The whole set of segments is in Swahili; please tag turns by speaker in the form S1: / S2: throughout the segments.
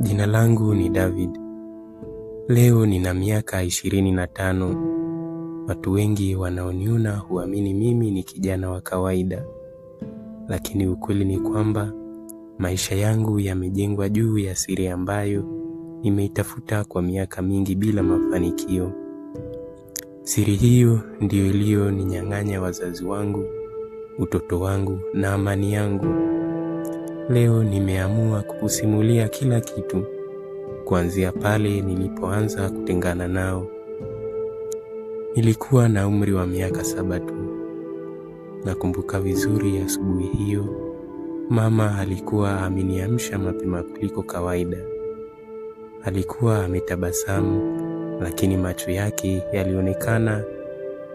S1: Jina langu ni David. Leo nina miaka 25. Watu wengi wanaoniona huamini mimi ni kijana wa kawaida. Lakini ukweli ni kwamba maisha yangu yamejengwa juu ya siri ambayo nimeitafuta kwa miaka mingi bila mafanikio. Siri hiyo ndiyo iliyoninyang'anya wazazi wangu, utoto wangu na amani yangu. Leo nimeamua kukusimulia kila kitu, kuanzia pale nilipoanza kutengana nao. Nilikuwa na umri wa miaka 7 tu. Nakumbuka vizuri asubuhi hiyo, mama alikuwa ameniamsha mapema kuliko kawaida. Alikuwa ametabasamu, lakini macho yake yalionekana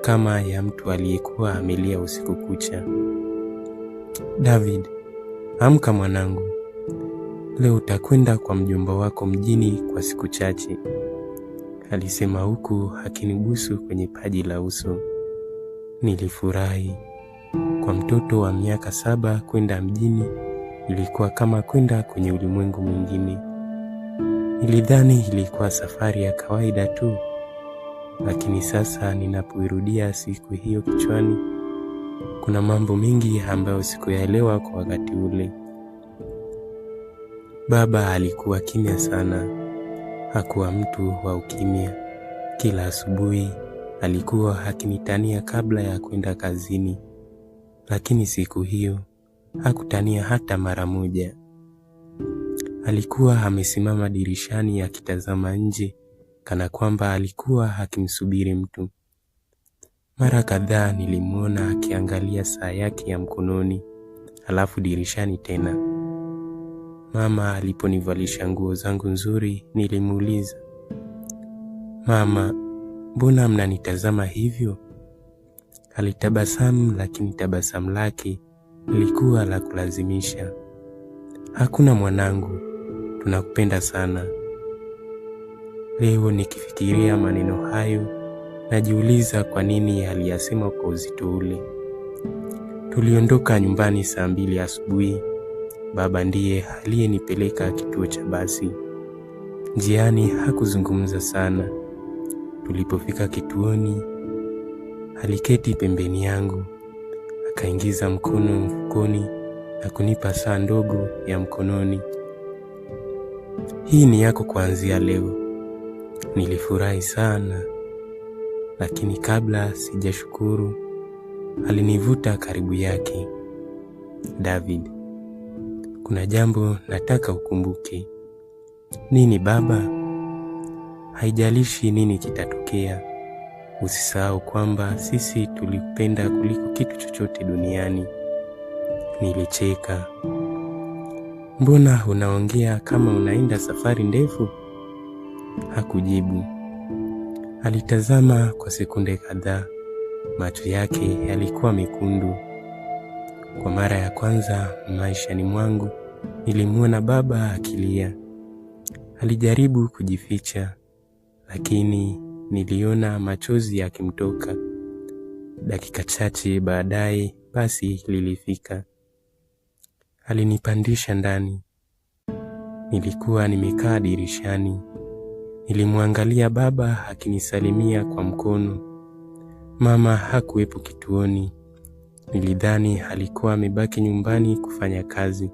S1: kama ya mtu aliyekuwa amelia usiku kucha. "David, amka mwanangu. Leo utakwenda kwa mjomba wako mjini kwa siku chache," alisema huku akinibusu kwenye paji la uso. Nilifurahi. Kwa mtoto wa miaka 7 kwenda mjini ilikuwa kama kwenda kwenye ulimwengu mwingine. Nilidhani ilikuwa safari ya kawaida tu, lakini sasa ninapoirudia siku hiyo kichwani, kuna mambo mengi ambayo sikuyaelewa kwa wakati ule. Baba alikuwa kimya sana. Hakuwa mtu wa ukimya. Kila asubuhi alikuwa akinitania kabla ya kwenda kazini, lakini siku hiyo hakutania hata mara moja. Alikuwa amesimama dirishani akitazama nje kana kwamba alikuwa akimsubiri mtu. Mara kadhaa nilimwona akiangalia saa yake ya mkononi, halafu dirishani tena. Mama aliponivalisha nguo zangu nzuri, nilimuuliza, "Mama, mbona mnanitazama hivyo?" Alitabasamu, lakini tabasamu lake lilikuwa la kulazimisha. "Hakuna mwanangu, tunakupenda sana." Leo nikifikiria maneno hayo, najiuliza kwa nini aliyasema kwa uzito ule. Tuliondoka nyumbani saa 2 asubuhi. Baba ndiye aliyenipeleka kituo cha basi. Njiani hakuzungumza sana. Tulipofika kituoni, aliketi pembeni yangu, akaingiza mkono mfukoni na kunipa saa ndogo ya mkononi. "Hii ni yako kuanzia leo." Nilifurahi sana, lakini kabla sijashukuru, alinivuta karibu yake. "David, kuna jambo nataka ukumbuke." "Nini baba?" "Haijalishi nini kitatokea, usisahau kwamba sisi tulikupenda kuliko kitu chochote duniani." Nilicheka. "Mbona unaongea kama unaenda safari ndefu?" Hakujibu. Alitazama kwa sekunde kadhaa. Macho yake yalikuwa mekundu. Kwa mara ya kwanza maishani mwangu nilimwona baba akilia. Alijaribu kujificha, lakini niliona machozi yakimtoka. Dakika chache baadaye basi lilifika. Alinipandisha ndani. Nilikuwa nimekaa dirishani. Nilimwangalia baba akinisalimia kwa mkono. Mama hakuwepo kituoni. Nilidhani alikuwa amebaki nyumbani kufanya kazi.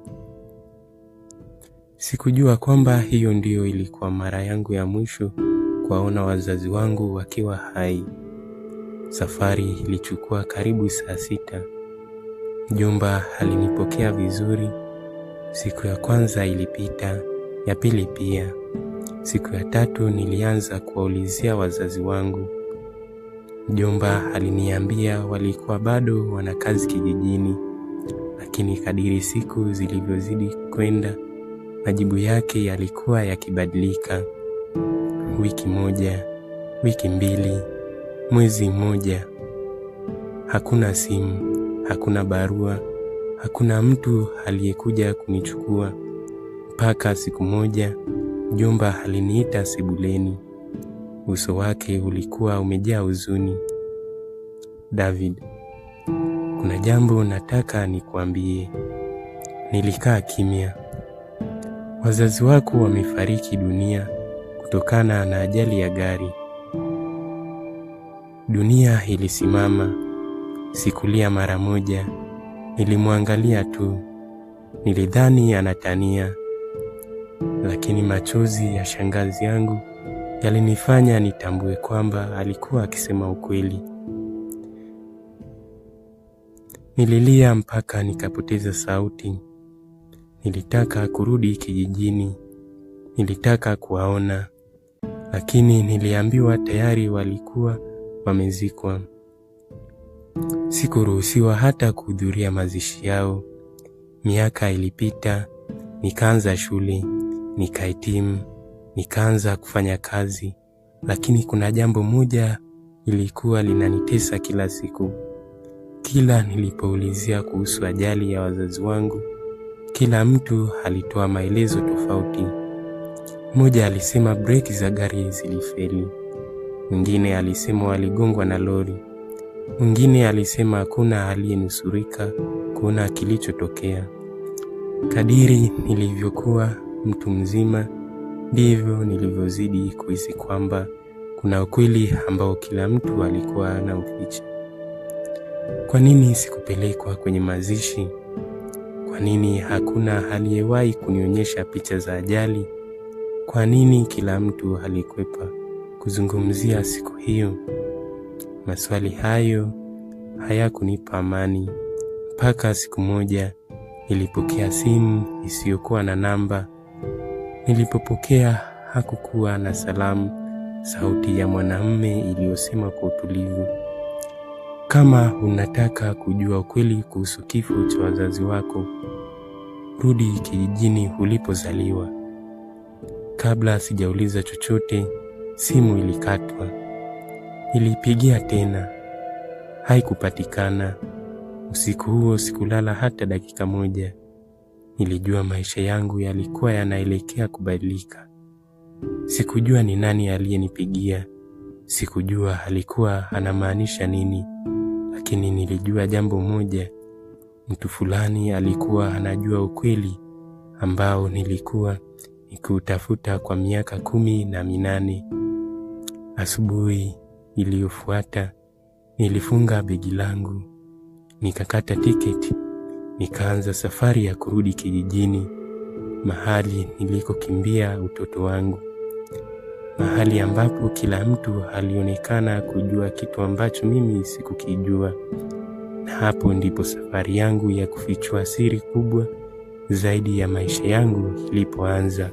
S1: Sikujua kwamba hiyo ndiyo ilikuwa mara yangu ya mwisho kuwaona wazazi wangu wakiwa hai. Safari ilichukua karibu saa 6. Mjomba alinipokea vizuri. Siku ya kwanza ilipita, ya pili pia. Siku ya 3 nilianza kuwaulizia wazazi wangu. Mjomba aliniambia walikuwa bado wana kazi kijijini, lakini kadiri siku zilivyozidi kwenda, majibu yake yalikuwa yakibadilika. Wiki 1, wiki 2, mwezi 1. Hakuna simu, hakuna barua, hakuna mtu aliyekuja kunichukua. Mpaka siku moja, mjomba aliniita sebuleni. Uso wake ulikuwa umejaa huzuni. "David, kuna jambo nataka nikuambie." Nilikaa kimya. Wazazi wako wamefariki dunia kutokana na ajali ya gari. Dunia ilisimama. Sikulia mara moja, nilimwangalia tu. Nilidhani anatania, lakini machozi ya shangazi yangu yalinifanya nitambue kwamba alikuwa akisema ukweli. Nililia mpaka nikapoteza sauti. Nilitaka kurudi kijijini, nilitaka kuwaona, lakini niliambiwa tayari walikuwa wamezikwa. Sikuruhusiwa hata kuhudhuria mazishi yao. Miaka ilipita, nikaanza shule, nikahitimu, nikaanza kufanya kazi, lakini kuna jambo moja lilikuwa linanitesa kila siku. Kila nilipoulizia kuhusu ajali ya wazazi wangu, kila mtu alitoa maelezo tofauti. Mmoja alisema breki za gari zilifeli. Mwingine alisema waligongwa na lori. Mwingine alisema hakuna aliyenusurika kuona kilichotokea. Kadiri nilivyokuwa mtu mzima, ndivyo nilivyozidi kuhisi kwamba kuna ukweli ambao kila mtu alikuwa anauficha. Kwa nini sikupelekwa kwenye mazishi? Kwa nini hakuna aliyewahi kunionyesha picha za ajali? Kwa nini kila mtu alikwepa kuzungumzia siku hiyo? Maswali hayo hayakunipa amani mpaka siku moja nilipokea simu isiyokuwa na namba. Nilipopokea hakukuwa na salamu, sauti ya mwanamume iliyosema kwa utulivu, kama unataka kujua ukweli kuhusu kifo cha wazazi wako, rudi kijijini ulipozaliwa. Kabla sijauliza chochote, simu ilikatwa. Nilipigia tena, haikupatikana. Usiku huo sikulala hata dakika moja. Nilijua maisha yangu yalikuwa yanaelekea kubadilika. Sikujua ni nani aliyenipigia, sikujua alikuwa anamaanisha nini, lakini nilijua jambo moja: mtu fulani alikuwa anajua ukweli ambao nilikuwa nikiutafuta kwa miaka 18. Asubuhi iliyofuata nilifunga begi langu, nikakata tiketi, nikaanza safari ya kurudi kijijini, mahali nilikokimbia utoto wangu, mahali ambapo kila mtu alionekana kujua kitu ambacho mimi sikukijua. Na hapo ndipo safari yangu ya kufichua siri kubwa zaidi ya maisha yangu ilipoanza.